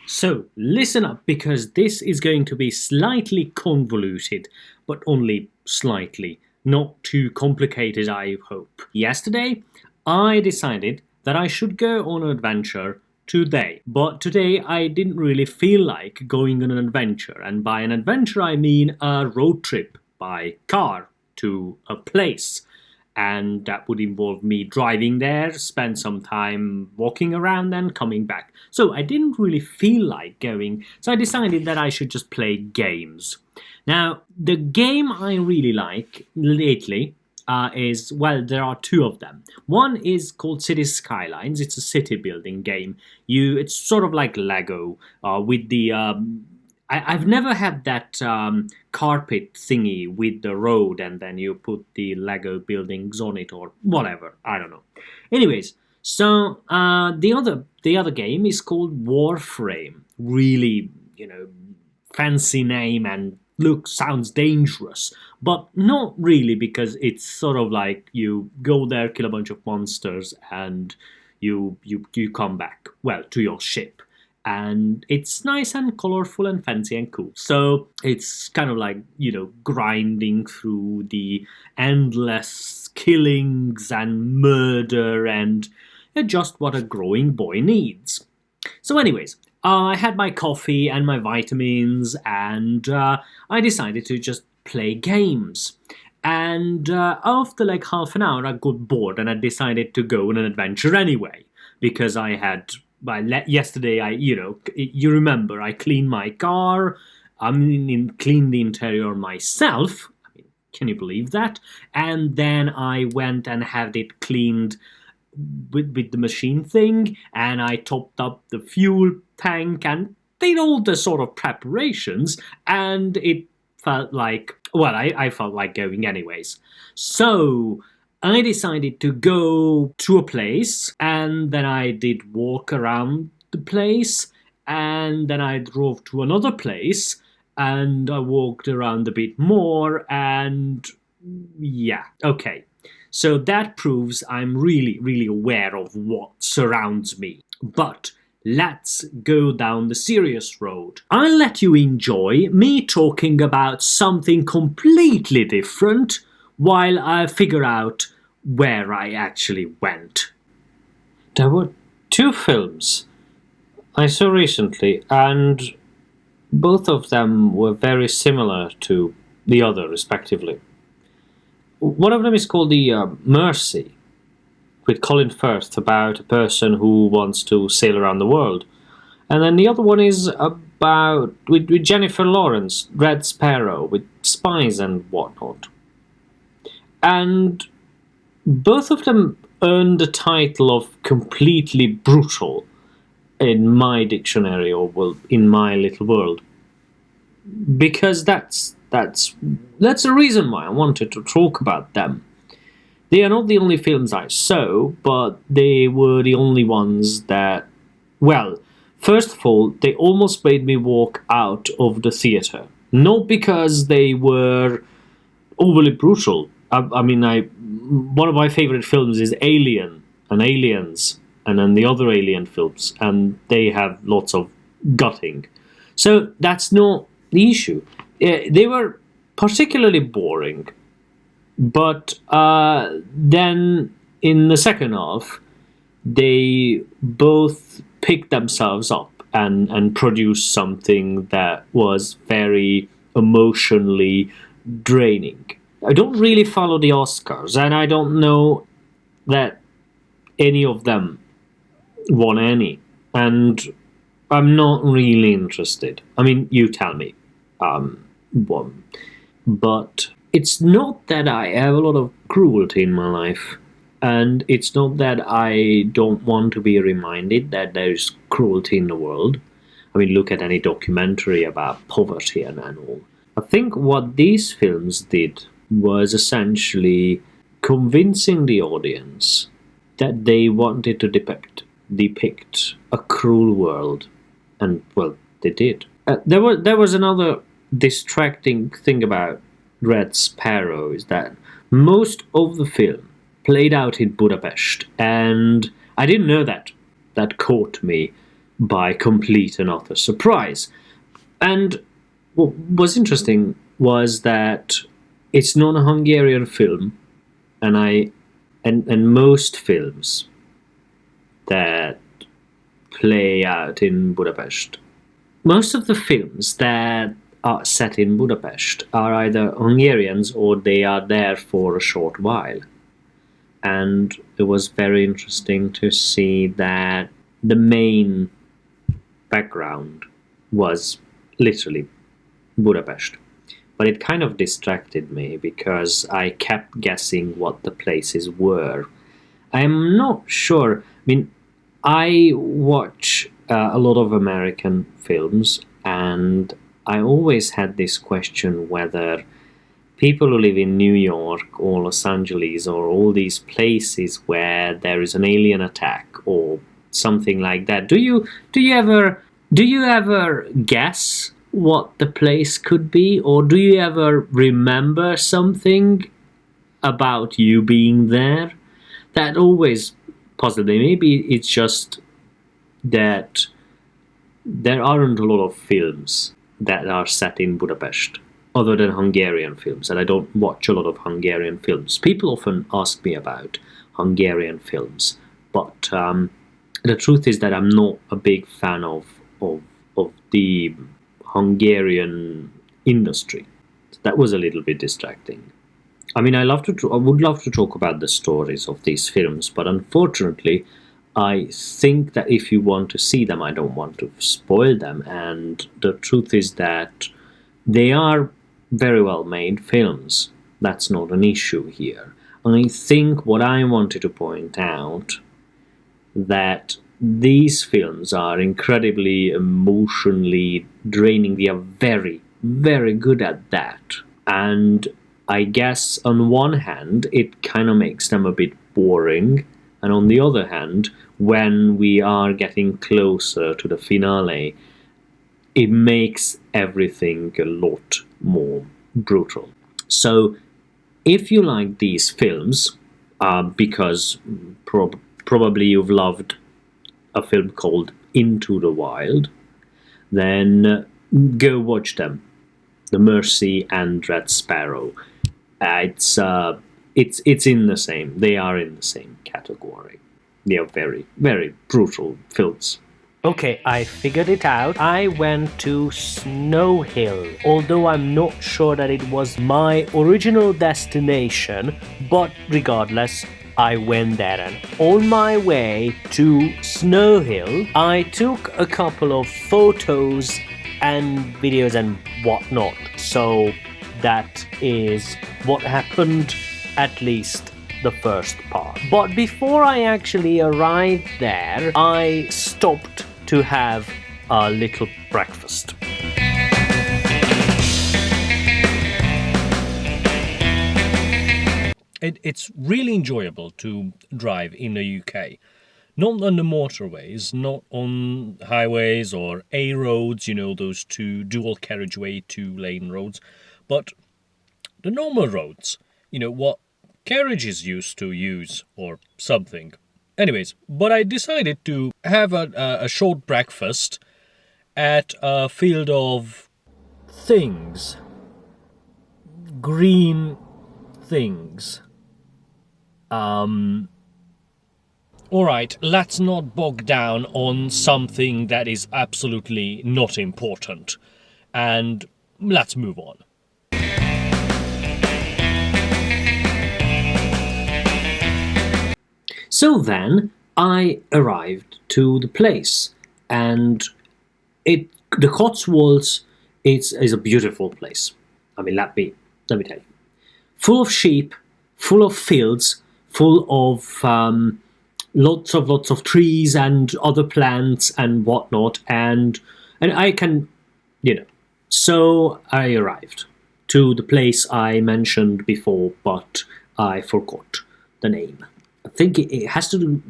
So, listen up because this is going to be slightly convoluted, but only slightly. Not too complicated, I hope. Yesterday, I decided that I should go on an adventure today. But today, I didn't really feel like going on an adventure. And by an adventure, I mean a road trip by car to a place, and that would involve me driving there, spend some time walking around, and coming back. So I didn't really feel like going, so I decided that I should just play games. Now, the game I really like lately well, there are two of them. One is called City Skylines. It's a city building game. It's sort of like Lego with the I've never had that carpet thingy with the road and then you put the Lego buildings on it or whatever. I don't know. Anyways, so the other game is called Warframe. Really, fancy name and sounds dangerous, but not really because it's sort of like you go there, kill a bunch of monsters, and you come back to your ship, and it's nice and colorful and fancy and cool. So it's kind of like, grinding through the endless killings and murder and just what a growing boy needs. So anyways, I had my coffee and my vitamins, and I decided to just play games. And after like half an hour, I got bored and I decided to go on an adventure anyway, because I had yesterday, you remember, I cleaned my car. Cleaned the interior myself. I mean, can you believe that? And then I went and had it cleaned with the machine thing, and I topped up the fuel tank and did all the sort of preparations, and it felt like, I felt like going anyways. So I decided to go to a place, and then I did walk around the place, and then I drove to another place, and I walked around a bit more, and yeah, okay. So that proves I'm really, really aware of what surrounds me. But let's go down the serious road. I'll let you enjoy me talking about something completely different while I figure out where I actually went. There were two films I saw recently, and both of them were very similar to the other, respectively. One of them is called The Mercy, with Colin Firth, about a person who wants to sail around the world. And then the other one is about with Jennifer Lawrence, Red Sparrow, with spies and whatnot. And both of them earned the title of completely brutal in my dictionary, or in my little world, because that's the reason why I wanted to talk about them. They are not the only films I saw, but they were the only ones that, first of all, they almost made me walk out of the theatre. Not because they were overly brutal. One of my favorite films is Alien and Aliens, and then the other Alien films, and they have lots of gutting. So that's not the issue. They were particularly boring, but then in the second half, they both picked themselves up and produced something that was very emotionally draining. I don't really follow the Oscars, and I don't know that any of them won any, and I'm not really interested. I mean, you tell me. But it's not that I have a lot of cruelty in my life, and it's not that I don't want to be reminded that there's cruelty in the world. I mean, look at any documentary about poverty and all. I think what these films did was essentially convincing the audience that they wanted to depict a cruel world, and they did. There was another distracting thing about Red Sparrow, is that most of the film played out in Budapest, and I didn't know that. That caught me by complete and utter surprise. And what was interesting was that it's not a Hungarian film, and most films that play out in Budapest, most of the films that are set in Budapest are either Hungarians or they are there for a short while. And it was very interesting to see that the main background was literally Budapest. But it kind of distracted me because I kept guessing what the places were. I'm not sure. I mean, I watch a lot of American films, and I always had this question whether people who live in New York or Los Angeles or all these places where there is an alien attack or something like that, do you ever guess what the place could be, or do you ever remember something about you being there? That always puzzled me. Maybe it's just that there aren't a lot of films that are set in Budapest other than Hungarian films, and I don't watch a lot of Hungarian films. People often ask me about Hungarian films, but the truth is that I'm not a big fan of the Hungarian industry. That was a little bit distracting. I mean, I would love to talk about the stories of these films, but unfortunately, I think that if you want to see them, I don't want to spoil them. And the truth is that they are very well made films. That's not an issue here. I think what I wanted to point out that these films are incredibly emotionally draining. They are very, very good at that. And I guess on one hand, it kind of makes them a bit boring. And on the other hand, when we are getting closer to the finale, it makes everything a lot more brutal. So if you like these films, because probably you've loved a film called Into the Wild, then go watch them. The Mercy and Red Sparrow. It's in the same. They are in the same category. They are very, very brutal films. Okay, I figured it out. I went to Snow Hill, although I'm not sure that it was my original destination, but regardless, I went there, and on my way to Snow Hill, I took a couple of photos and videos and whatnot. So that is what happened, at least the first part. But before I actually arrived there, I stopped to have a little breakfast. It's really enjoyable to drive in the UK. Not on the motorways, not on highways or A roads, those two dual carriageway, 2-lane roads, but the normal roads, what carriages used to use or something. Anyways, but I decided to have a short breakfast at a field of things. Green things. Alright, let's not bog down on something that is absolutely not important. And let's move on. So then I arrived to the place, and the Cotswolds is a beautiful place. I mean, let me tell you, full of sheep, full of fields, full of lots of trees and other plants and whatnot, and I can, So I arrived to the place I mentioned before, but I forgot the name. I think it has to do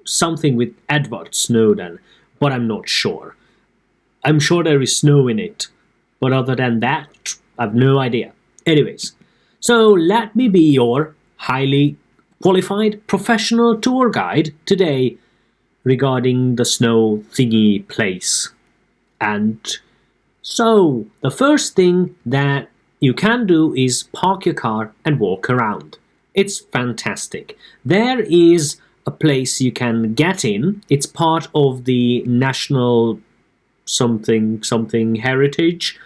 something with Edward Snowden, but I'm not sure. I'm sure there is snow in it, but other than that, I've no idea. Anyways, so let me be your highly qualified professional tour guide today regarding the snow thingy place. And so, the first thing that you can do is park your car and walk around. It's fantastic. There is a place you can get in. It's part of the national something heritage,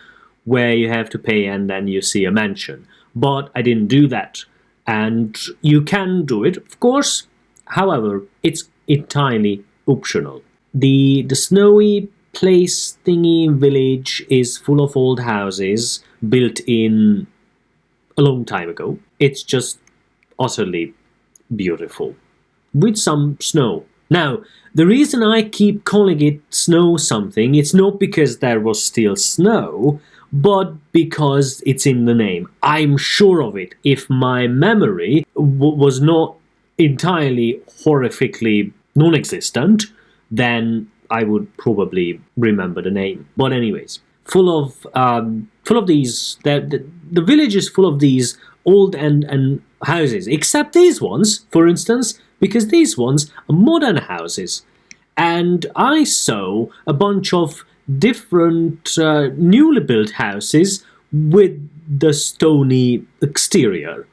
where you have to pay and then you see a mansion. But I didn't do that. And you can do it, of course. However, it's entirely optional. The snowy place thingy village is full of old houses built in a long time ago. It's just utterly beautiful with some snow. Now, the reason I keep calling it snow something, it's not because there was still snow, but because it's in the name. I'm sure of it. If my memory was not entirely horrifically non-existent, then I would probably remember the name. But anyways, full of these. The village is full of these old and houses, except these ones, for instance, because these ones are modern houses. And I saw a bunch of different newly built houses with the stony exterior,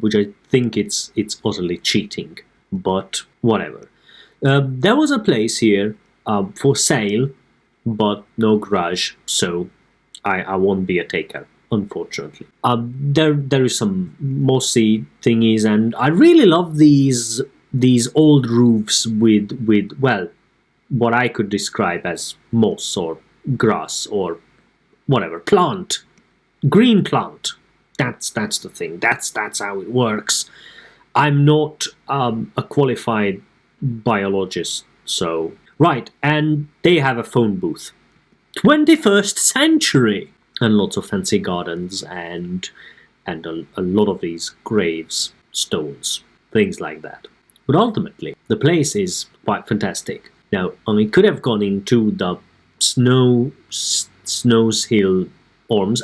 which I think it's utterly cheating, but whatever. There was a place here for sale, but no garage, so I won't be a taker, unfortunately. There is some mossy thingies, and I really love these old roofs with well, what I could describe as moss or grass or whatever plant, green plant. That's the thing. That's how it works. I'm not a qualified biologist, so right. And they have a phone booth. 21st century, and lots of fancy gardens and a lot of these graves, stones, things like that. But ultimately, the place is quite fantastic. Now, we could have gone into the Snow's Hill Orms.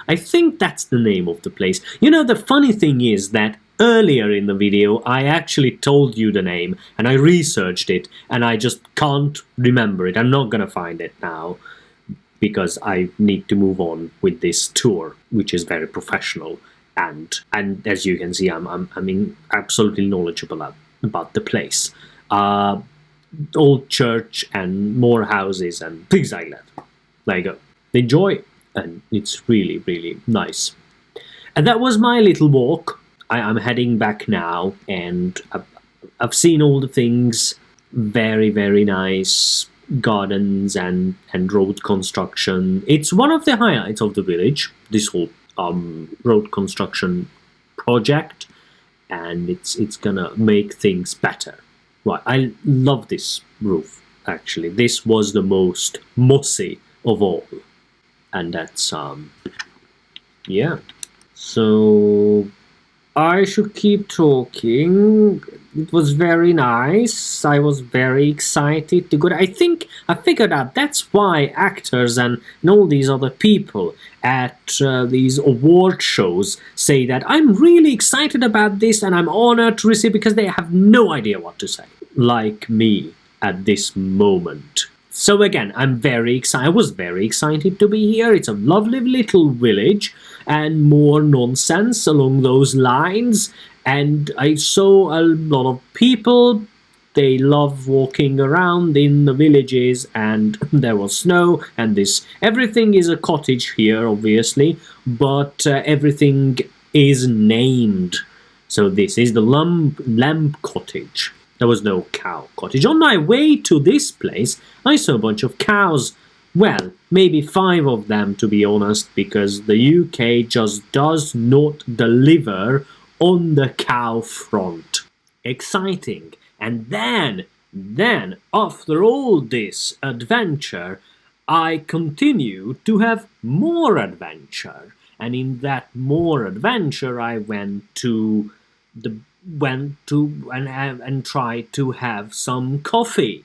I think that's the name of the place. You know, the funny thing is that earlier in the video, I actually told you the name, and I researched it, and I just can't remember it. I'm not gonna find it now, because I need to move on with this tour, which is very professional, and as you can see, I'm absolutely knowledgeable about the place. Old church and more houses and things like that. There you go. Enjoy, and it's really, really nice. And that was my little walk. I'm heading back now, and I've seen all the things. Very, very nice gardens and road construction. It's one of the highlights of the village, this whole road construction project, and it's gonna make things better. Right, I love this roof, actually. This was the most mossy of all. And that's, yeah. So, I should keep talking. It was very nice. I was very excited to go. I think I figured out that's why actors and all these other people at these award shows say that I'm really excited about this and I'm honored to receive, because they have no idea what to say. Like me at this moment. So again, I'm very excited. I was very excited to be here. It's a lovely little village, and more nonsense along those lines. And I saw a lot of people. They love walking around in the villages, and there was snow, and everything is a cottage here, obviously, but everything is named. So this is the lamb cottage. There was no cow cottage. On my way to this place, I saw a bunch of cows. Well, maybe 5 of them, to be honest, because the UK just does not deliver on the cow front. Exciting. And then, after all this adventure, I continue to have more adventure. And in that more adventure, I went to and tried to have some coffee.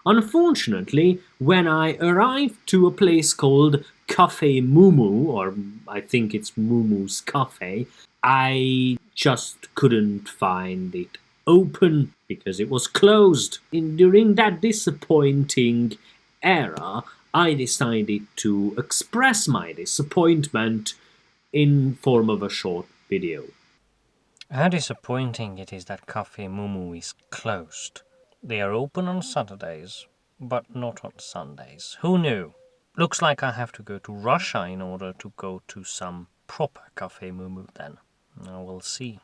Unfortunately, when I arrived to a place called Cafe Mumu, or I think it's Mumu's Cafe, I just couldn't find it open because it was closed. During that disappointing era, I decided to express my disappointment in form of a short video. How disappointing it is that Cafe Mumu is closed. They are open on Saturdays, but not on Sundays. Who knew? Looks like I have to go to Russia in order to go to some proper Cafe Mumu then. Now we'll see.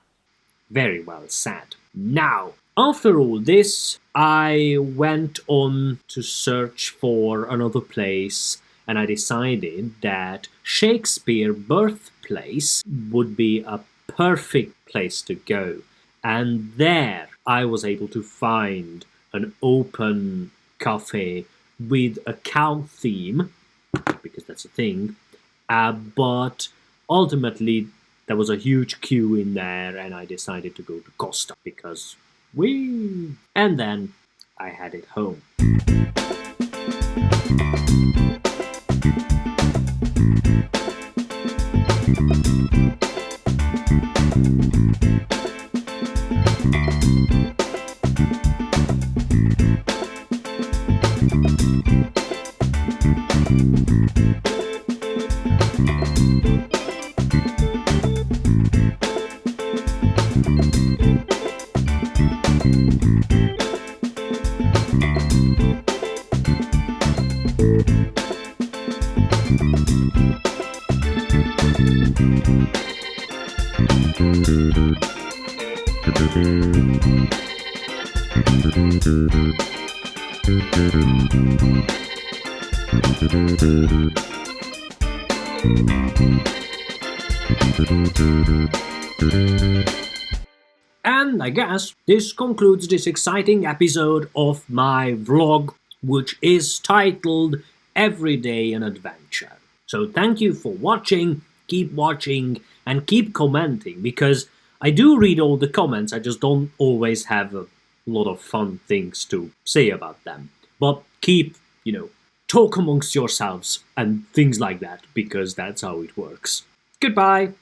Very well said. Now, after all this, I went on to search for another place, and I decided that Shakespeare birthplace would be a perfect place to go. And there I was able to find an open cafe with a cow theme, because that's a thing, but ultimately there was a huge queue in there, and I decided to go to Costa because and then I headed home. And I guess this concludes this exciting episode of my vlog, which is titled Every Day an Adventure. So thank you for watching, and keep commenting, because I do read all the comments, I just don't always have a lot of fun things to say about them. But keep, talk amongst yourselves and things like that, because that's how it works. Goodbye!